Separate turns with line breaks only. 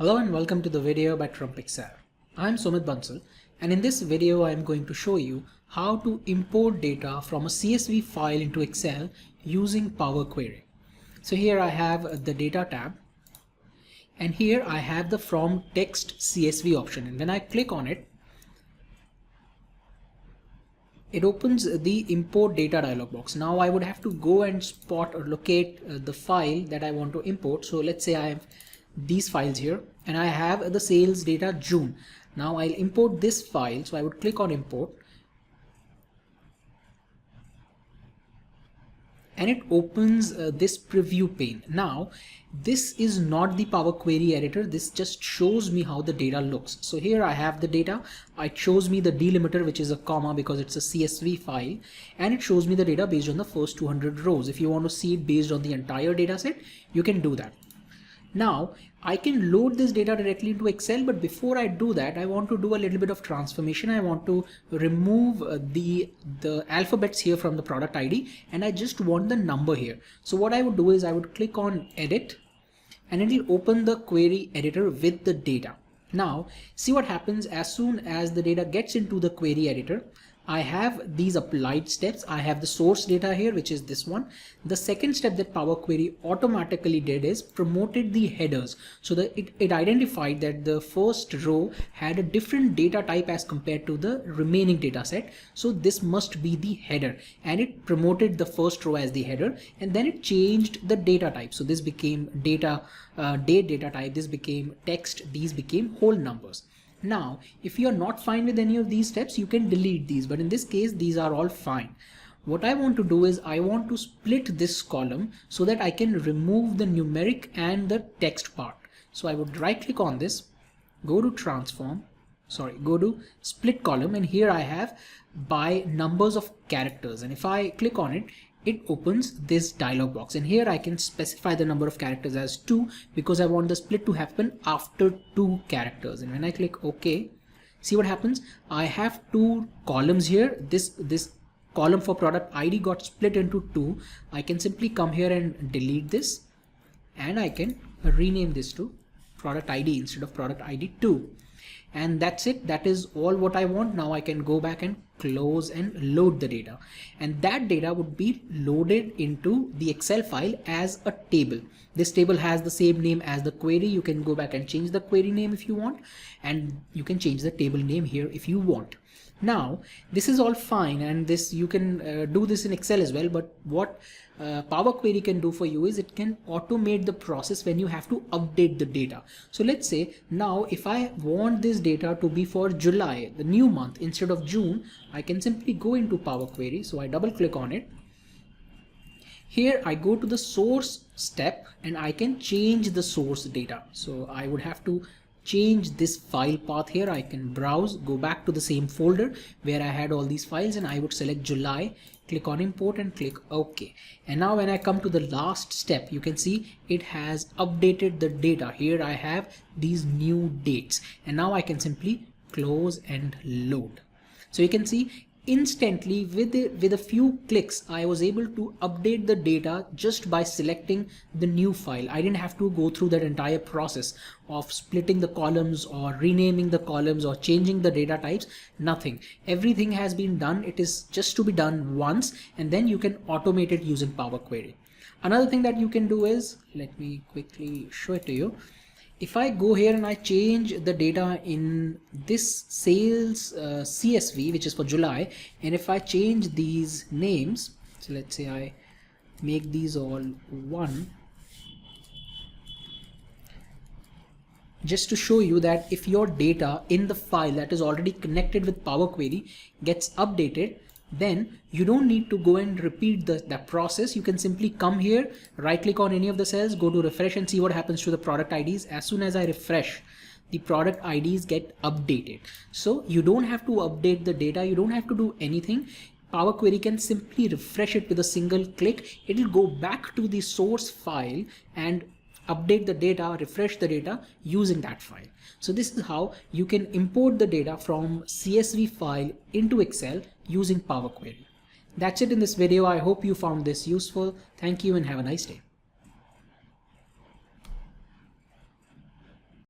Hello and welcome to the video by TrumpExcel. I'm Sumit Bansal, and in this video I'm going to show you how to import data from a CSV file into Excel using Power Query. So here I have the data tab, and here I have the from text CSV option, and when I click on it, it opens the import data dialog box. Now I would have to go and spot or locate the file that I want to import. So let's say I have these files here and I have the sales data June. Now I'll import this file. So I would click on import and it opens this preview pane. Now this is not the Power Query editor. This just shows me how the data looks. So here I have the data. It shows me the delimiter, which is a comma because it's a CSV file, and it shows me the data based on the first 200 rows. If you want to see it based on the entire data set, you can do that. Now I can load this data directly into Excel, but before I do that, I want to do a little bit of transformation. I want to remove the alphabets here from the product ID, and I just want the number here. So what I would do is I would click on edit and it will open the query editor with the data. Now see what happens as soon as the data gets into the query editor. I have these applied steps. I have the source data here, which is this one. The second step that Power Query automatically did is promoted the headers. So that it identified that the first row had a different data type as compared to the remaining data set. So this must be the header, and it promoted the first row as the header, and then it changed the data type. So this became date data type, this became text, these became whole numbers. Now, if you are not fine with any of these steps, you can delete these, but in this case, these are all fine. What I want to do is I want to split this column so that I can remove the numeric and the text part. So I would right click on this, go to go to split column, and here I have by numbers of characters. And if I click on it, it opens this dialog box, and here I can specify the number of characters as 2 because I want the split to happen after 2 characters. And when I click OK, see what happens. I have 2 columns here. This column for product ID got split into 2. I can simply come here and delete this, and I can rename this to product ID instead of product ID 2. And that's it. That is all what I want. Now I can go back and close and load the data, and that data would be loaded into the Excel file as a table. This table has the same name as the query. You can go back and change the query name if you want, and you can change the table name here if you want. Now this is all fine, and this you can do this in Excel as well, but what Power Query can do for you is it can automate the process when you have to update the data. So let's say now if I want this data to be for July, the new month, instead of June, I can simply go into Power Query. So I double click on it. Here I go to the source step and I can change the source data. So I would have to change this file path here. I can browse, go back to the same folder where I had all these files, and I would select July, click on import and click OK. And now when I come to the last step, you can see it has updated the data. Here I have these new dates, and now I can simply close and load. So you can see instantly with a few clicks I was able to update the data just by selecting the new file. I didn't have to go through that entire process of splitting the columns or renaming the columns or changing the data types. Nothing. Everything has been done. It is just to be done once, and then you can automate it using Power Query. Another thing that you can do is, let me quickly show it to you. If I go here and I change the data in this sales CSV, which is for July, and if I change these names, so let's say I make these all 1, just to show you that if your data in the file that is already connected with Power Query gets updated, then you don't need to go and repeat that process. You can simply come here, right click on any of the cells, go to refresh, and see what happens to the product IDs. As soon as I refresh, the product IDs get updated. So you don't have to update the data. You don't have to do anything. Power Query can simply refresh it with a single click. It will go back to the source file and update the data, refresh the data using that file. So this is how you can import the data from CSV file into Excel using Power Query. That's it in this video. I hope you found this useful. Thank you and have a nice day.